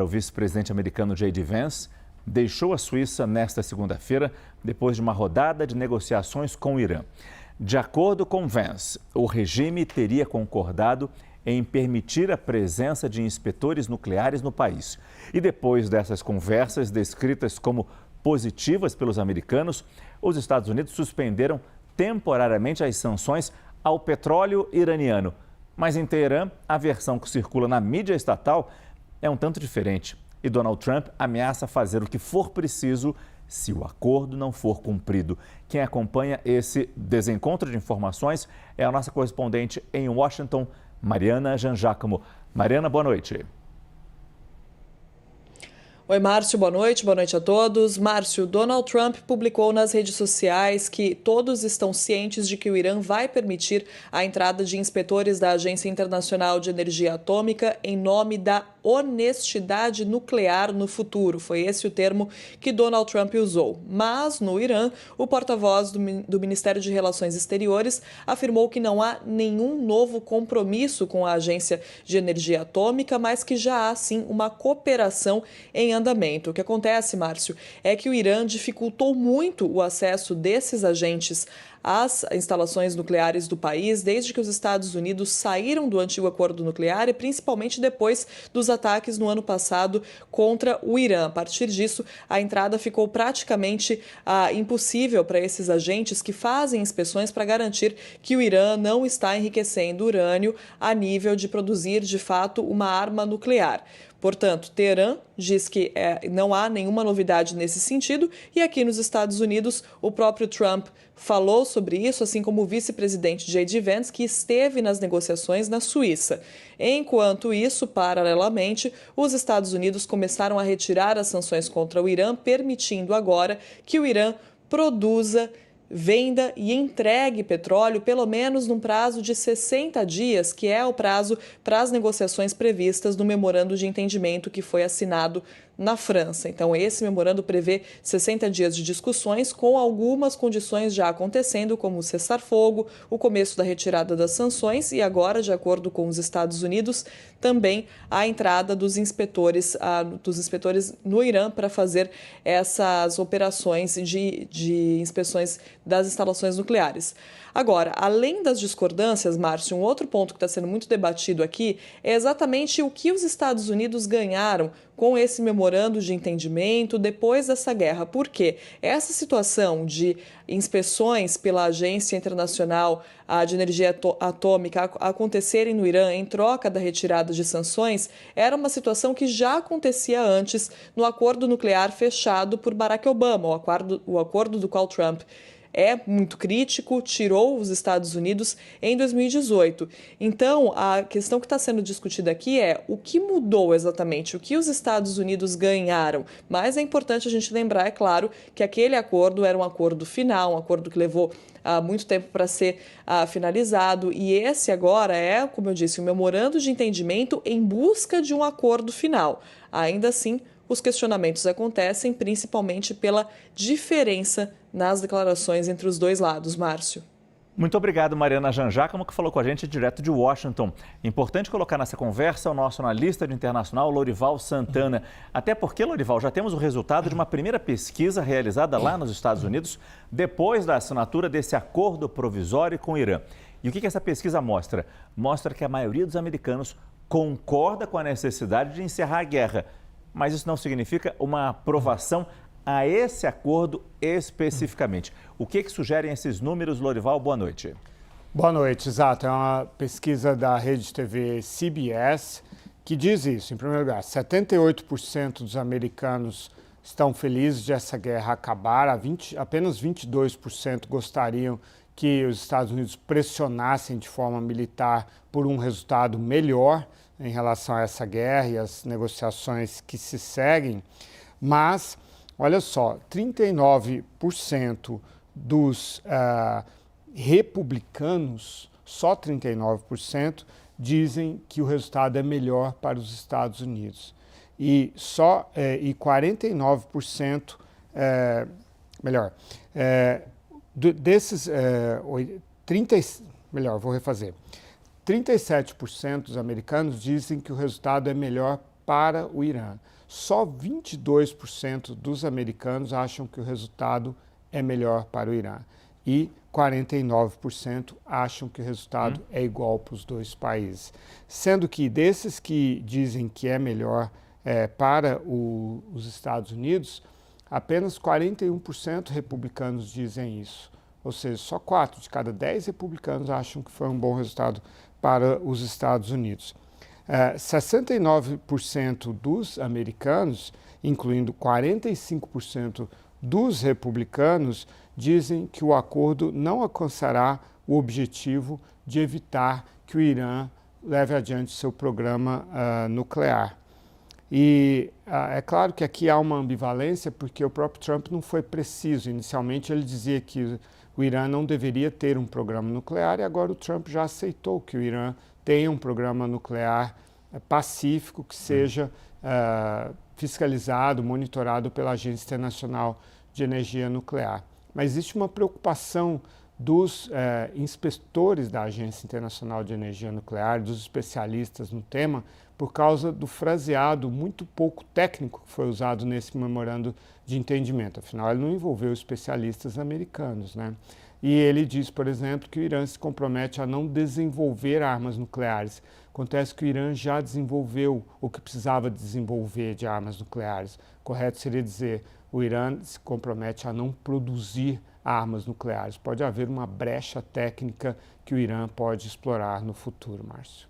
O vice-presidente americano J.D. Vance deixou a Suíça nesta segunda-feira, depois de uma rodada de negociações com o Irã. De acordo com Vance, o regime teria concordado em permitir a presença de inspetores nucleares no país. E depois dessas conversas, descritas como positivas pelos americanos, os Estados Unidos suspenderam temporariamente as sanções ao petróleo iraniano. Mas em Teherã, a versão que circula na mídia estatal é um tanto diferente. E Donald Trump ameaça fazer o que for preciso se o acordo não for cumprido. Quem acompanha esse desencontro de informações é a nossa correspondente em Washington, Mariana Jangiacomo. Mariana, boa noite. Oi, Márcio, boa noite a todos. Márcio, Donald Trump publicou nas redes sociais que todos estão cientes de que o Irã vai permitir a entrada de inspetores da Agência Internacional de Energia Atômica em nome da honestidade nuclear no futuro. Foi esse o termo que Donald Trump usou. Mas, no Irã, o porta-voz do Ministério de Relações Exteriores afirmou que não há nenhum novo compromisso com a Agência de Energia Atômica, mas que já há, sim, uma cooperação em andamento. O que acontece, Márcio, é que o Irã dificultou muito o acesso desses agentes às instalações nucleares do país desde que os Estados Unidos saíram do antigo acordo nuclear e principalmente depois dos ataques no ano passado contra o Irã. A partir disso, a entrada ficou praticamente impossível para esses agentes que fazem inspeções para garantir que o Irã não está enriquecendo urânio a nível de produzir, de fato, uma arma nuclear. Portanto, Teherã diz que não há nenhuma novidade nesse sentido e aqui nos Estados Unidos o próprio Trump falou sobre isso, assim como o vice-presidente J.D. Vance, que esteve nas negociações na Suíça. Enquanto isso, paralelamente, os Estados Unidos começaram a retirar as sanções contra o Irã, permitindo agora que o Irã produza, venda e entregue petróleo pelo menos num prazo de 60 dias, que é o prazo para as negociações previstas no memorando de entendimento que foi assinado na França. Então, esse memorando prevê 60 dias de discussões com algumas condições já acontecendo, como o cessar-fogo, o começo da retirada das sanções e agora, de acordo com os Estados Unidos, também a entrada dos inspetores no Irã para fazer essas operações de inspeções das instalações nucleares. Agora, além das discordâncias, Márcio, um outro ponto que está sendo muito debatido aqui é exatamente o que os Estados Unidos ganharam com esse memorando de entendimento depois dessa guerra. Por quê? Essa situação de inspeções pela Agência Internacional de Energia Atômica acontecerem no Irã em troca da retirada de sanções era uma situação que já acontecia antes no acordo nuclear fechado por Barack Obama, o acordo do qual Trump é muito crítico, tirou os Estados Unidos em 2018. Então, a questão que está sendo discutida aqui é o que mudou exatamente, o que os Estados Unidos ganharam. Mas é importante a gente lembrar, é claro, que aquele acordo era um acordo final, um acordo que levou muito tempo para ser finalizado. E esse agora é, como eu disse, um memorando de entendimento em busca de um acordo final. Ainda assim, os questionamentos acontecem principalmente pela diferença nas declarações entre os dois lados, Márcio. Muito obrigado, Mariana Jangiacomo, que falou com a gente direto de Washington. Importante colocar nessa conversa o nosso analista de internacional, Lorival Santana. Até porque, Lorival, já temos o resultado de uma primeira pesquisa realizada lá nos Estados Unidos, depois da assinatura desse acordo provisório com o Irã. E o que essa pesquisa mostra? Mostra que a maioria dos americanos concorda com a necessidade de encerrar a guerra. Mas isso não significa uma aprovação a esse acordo especificamente. O que sugerem esses números, Lorival? Boa noite. Boa noite, exato. É uma pesquisa da rede TV CBS que diz isso. Em primeiro lugar, 78% dos americanos estão felizes de essa guerra acabar, apenas 22% gostariam que os Estados Unidos pressionassem de forma militar por um resultado melhor em relação a essa guerra e as negociações que se seguem, mas, olha só, 39% dos republicanos, só 39%, dizem que o resultado é melhor para os Estados Unidos. E 49%, desses 37% dos americanos dizem que o resultado é melhor para o Irã. Só 22% dos americanos acham que o resultado é melhor para o Irã e 49% acham que o resultado é igual para os dois países. Sendo que desses que dizem que é melhor para os Estados Unidos, apenas 41% republicanos dizem isso. Ou seja, só 4 de cada 10 republicanos acham que foi um bom resultado para os Estados Unidos. 69% dos americanos, incluindo 45% dos republicanos, dizem que o acordo não alcançará o objetivo de evitar que o Irã leve adiante seu programa nuclear. E é claro que aqui há uma ambivalência, porque o próprio Trump não foi preciso. Inicialmente ele dizia que o Irã não deveria ter um programa nuclear, e agora o Trump já aceitou que o Irã tenha um programa nuclear pacífico, que seja fiscalizado, monitorado pela Agência Internacional de Energia Nuclear. Mas existe uma preocupação dos inspetores da Agência Internacional de Energia Nuclear, dos especialistas no tema, por causa do fraseado muito pouco técnico que foi usado nesse memorando de entendimento. Afinal, ele não envolveu especialistas americanos, né? E ele diz, por exemplo, que o Irã se compromete a não desenvolver armas nucleares. Acontece que o Irã já desenvolveu o que precisava desenvolver de armas nucleares. Correto seria dizer, o Irã se compromete a não produzir armas nucleares. Pode haver uma brecha técnica que o Irã pode explorar no futuro, Márcio.